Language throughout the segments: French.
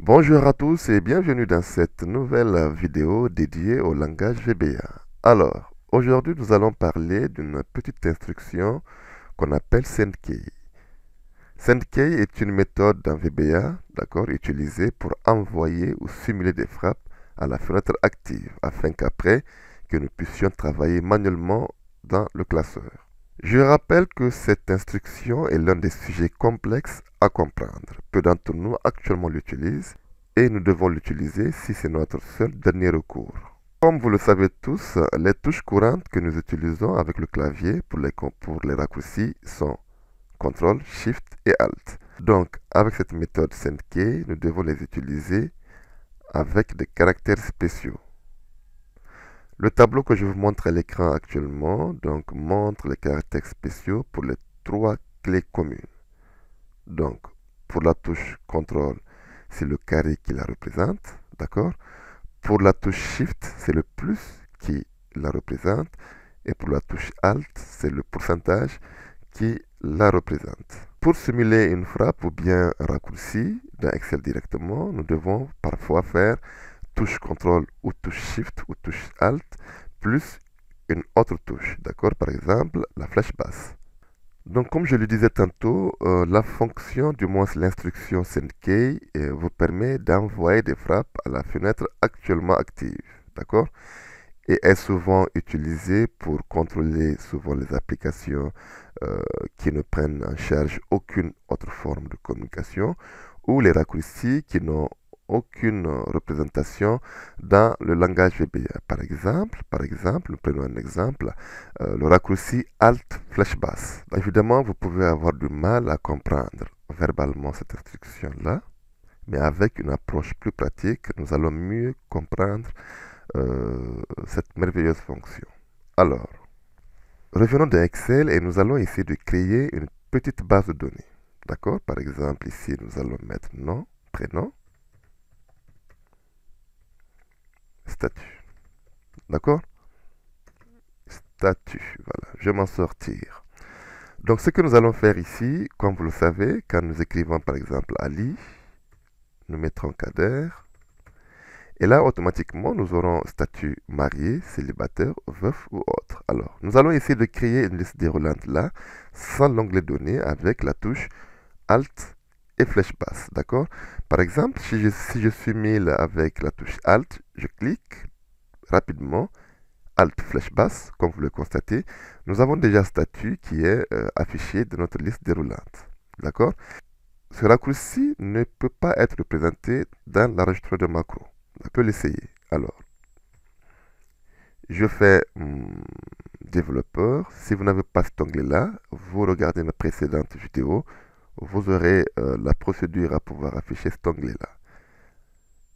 Bonjour à tous et bienvenue dans cette nouvelle vidéo dédiée au langage VBA. Alors, aujourd'hui nous allons parler d'une petite instruction qu'on appelle SendKey. SendKey est une méthode dans VBA, d'accord, utilisée pour envoyer ou simuler des frappes à la fenêtre active afin qu'après que nous puissions travailler manuellement dans le classeur. Je rappelle que cette instruction est l'un des sujets complexes à comprendre. Peu d'entre nous actuellement l'utilisent et nous devons l'utiliser si c'est notre seul dernier recours. Comme vous le savez tous, les touches courantes que nous utilisons avec le clavier pour les raccourcis sont CTRL, SHIFT et ALT. Donc, avec cette méthode SendKey, nous devons les utiliser avec des caractères spéciaux. Le tableau que je vous montre à l'écran actuellement montre les caractères spéciaux pour les trois clés communes. Donc, pour la touche CTRL, c'est le carré qui la représente, d'accord? Pour la touche Shift, c'est le plus qui la représente. Et pour la touche Alt, c'est le pourcentage qui la représente. Pour simuler une frappe ou bien un raccourci dans Excel directement, nous devons parfois faire touche CTRL ou touche Shift ou touche Alt plus une autre touche, d'accord? Par exemple, la flèche basse. Donc, comme je le disais tantôt, la fonction, du moins l'instruction SendKey, vous permet d'envoyer des frappes à la fenêtre actuellement active, d'accord? Et est souvent utilisée pour contrôler souvent les applications qui ne prennent en charge aucune autre forme de communication ou les raccourcis qui n'ont aucune représentation dans le langage VBA. Par exemple, nous prenons un exemple, le raccourci Alt flèche basse. Évidemment, vous pouvez avoir du mal à comprendre verbalement cette instruction-là, mais avec une approche plus pratique, nous allons mieux comprendre cette merveilleuse fonction. Alors, revenons dans Excel et nous allons essayer de créer une petite base de données. D'accord? Par exemple, ici, nous allons mettre nom, prénom, statut. D'accord? Statut. Voilà, je vais m'en sortir. Donc, ce que nous allons faire ici, comme vous le savez, quand nous écrivons par exemple Ali, nous mettrons Kader. Et là, automatiquement, nous aurons statut marié, célibataire, veuf ou autre. Alors, nous allons essayer de créer une liste déroulante là, sans l'onglet données, avec la touche Alt et flèche basse. D'accord? Par exemple, si je suis mis là avec la touche Alt, je clique rapidement, Alt flèche basse, comme vous le constatez, nous avons déjà statut qui est affiché de notre liste déroulante. D'accord? Ce raccourci ne peut pas être représenté dans l'enregistreur de macro. On peut l'essayer. Alors, je fais développeur. Si vous n'avez pas cet onglet-là, vous regardez mes précédentes vidéos, vous aurez la procédure à pouvoir afficher cet onglet-là.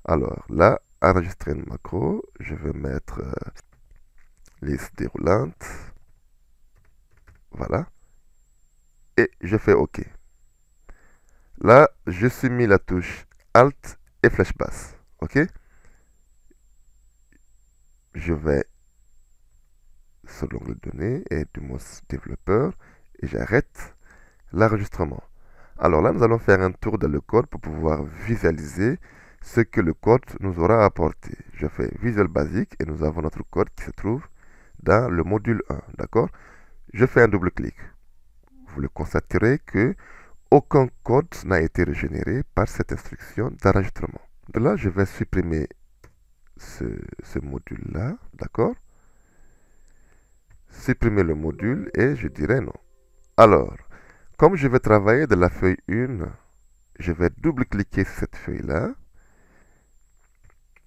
Alors là, enregistrer une macro, je vais mettre liste déroulante. Voilà. Et je fais OK. Là, je suis mis la touche Alt et flèche basse. OK? Je vais sur l'onglet données et du mot développeur et j'arrête l'enregistrement. Alors là, nous allons faire un tour dans le code pour pouvoir visualiser ce que le code nous aura apporté. Je fais Visual Basic et nous avons notre code qui se trouve dans le module 1. D'accord? Je fais un double clic. Vous le constaterez que aucun code n'a été régénéré par cette instruction d'enregistrement. De là, je vais supprimer ce module-là. D'accord? Supprimer le module et je dirai non. Alors, comme je vais travailler de la feuille 1, je vais double-cliquer sur cette feuille-là.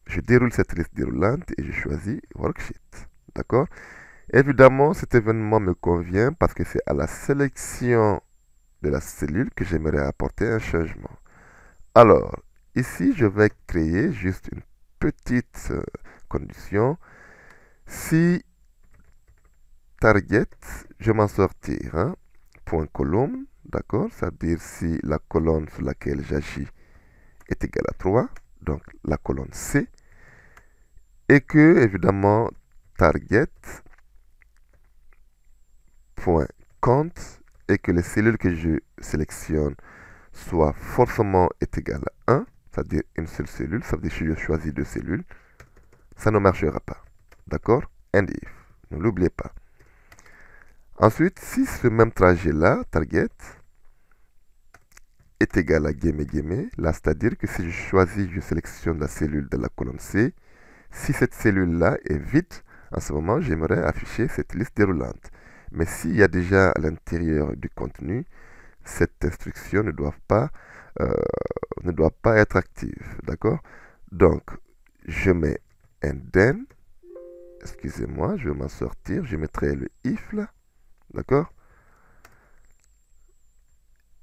Je déroule cette liste déroulante et je choisis Worksheet. D'accord? Évidemment, cet événement me convient parce que c'est à la sélection de la cellule que j'aimerais apporter un changement. Alors, ici, je vais créer juste une petite condition. Si target, je m'en sortir, hein, point colonne, d'accord? C'est-à-dire si la colonne sur laquelle j'agis est égale à 3, donc la colonne C, et que, évidemment, target, point compte, et que les cellules que je sélectionne soient forcément est égale à 1, c'est-à-dire une seule cellule, ça veut dire que si je choisis deux cellules, ça ne marchera pas. D'accord? And if. Ne l'oubliez pas. Ensuite, si ce même trajet-là, target, est égal à guillemets, là, c'est-à-dire que si je choisis, je sélectionne la cellule de la colonne C, si cette cellule-là est vide, en ce moment, j'aimerais afficher cette liste déroulante. Mais s'il y a déjà à l'intérieur du contenu, cette instruction ne doit pas être active. D'accord? Donc, je mets un then. Excusez-moi, je vais m'en sortir. Je mettrai le if là. D'accord?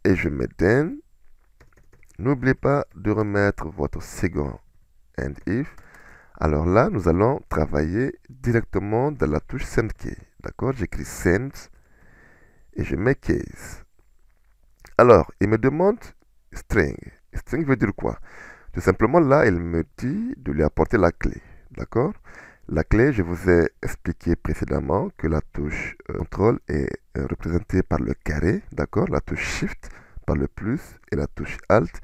Et je mets then. N'oubliez pas de remettre votre second and if. Alors là, nous allons travailler directement dans la touche send key. D'accord? J'écris send et je mets case. Alors, il me demande string. String veut dire quoi? Tout simplement, là, il me dit de lui apporter la clé. D'accord? La clé, je vous ai expliqué précédemment que la touche contrôle est représentée par le carré. D'accord? La touche shift par le plus et la touche alt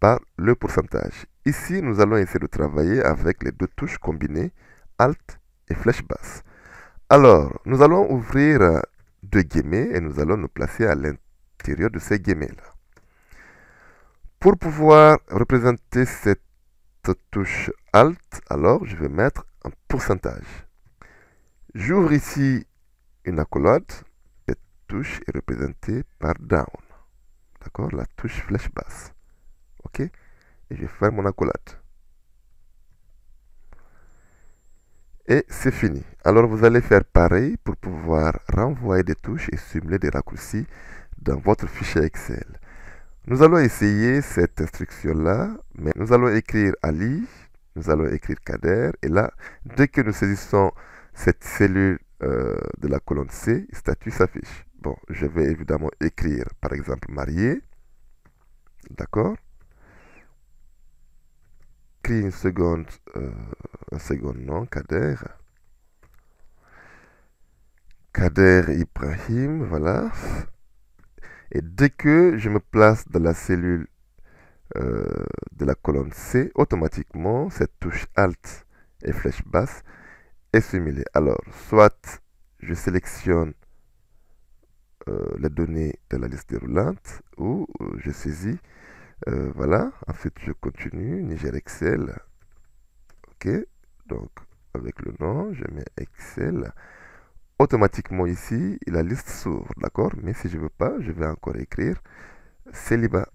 par le pourcentage. Ici, nous allons essayer de travailler avec les deux touches combinées, alt et flèche basse. Alors, nous allons ouvrir deux guillemets et nous allons nous placer à l'intérieur de ces guillemets-là. Pour pouvoir représenter cette touche alt, alors je vais mettre un pourcentage. J'ouvre ici une accolade. Cette touche est représentée par down. D'accord? La touche flèche basse. OK? Et je ferme mon accolade. Et c'est fini. Alors vous allez faire pareil pour pouvoir renvoyer des touches et simuler des raccourcis dans votre fichier Excel. Nous allons essayer cette instruction-là, mais nous allons écrire Ali, nous allons écrire Kader, et là, dès que nous saisissons cette cellule de la colonne C, statut s'affiche. Bon, je vais évidemment écrire, par exemple, marié, d'accord? Écrire un second nom, Kader. Kader Ibrahim, voilà. Et dès que je me place dans la cellule de la colonne C, automatiquement, cette touche Alt et flèche basse est simulée. Alors, soit je sélectionne les données de la liste déroulante ou je saisis, voilà. Ensuite, je continue, Niger Excel. OK. Donc, avec le nom, je mets Excel. Automatiquement ici, la liste s'ouvre, d'accord? Mais si je ne veux pas, je vais encore écrire célibat.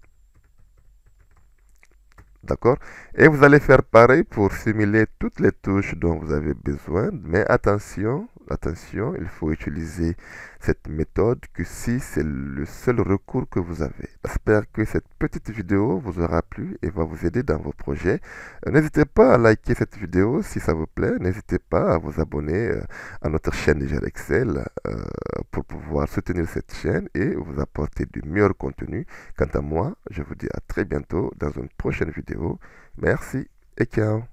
D'accord? Et vous allez faire pareil pour simuler toutes les touches dont vous avez besoin. Mais attention, il faut utiliser cette méthode que si c'est le seul recours que vous avez. J'espère que cette petite vidéo vous aura plu et va vous aider dans vos projets. N'hésitez pas à liker cette vidéo si ça vous plaît. N'hésitez pas à vous abonner à notre chaîne Niger Excel pour pouvoir soutenir cette chaîne et vous apporter du meilleur contenu. Quant à moi, je vous dis à très bientôt dans une prochaine vidéo. Merci et ciao.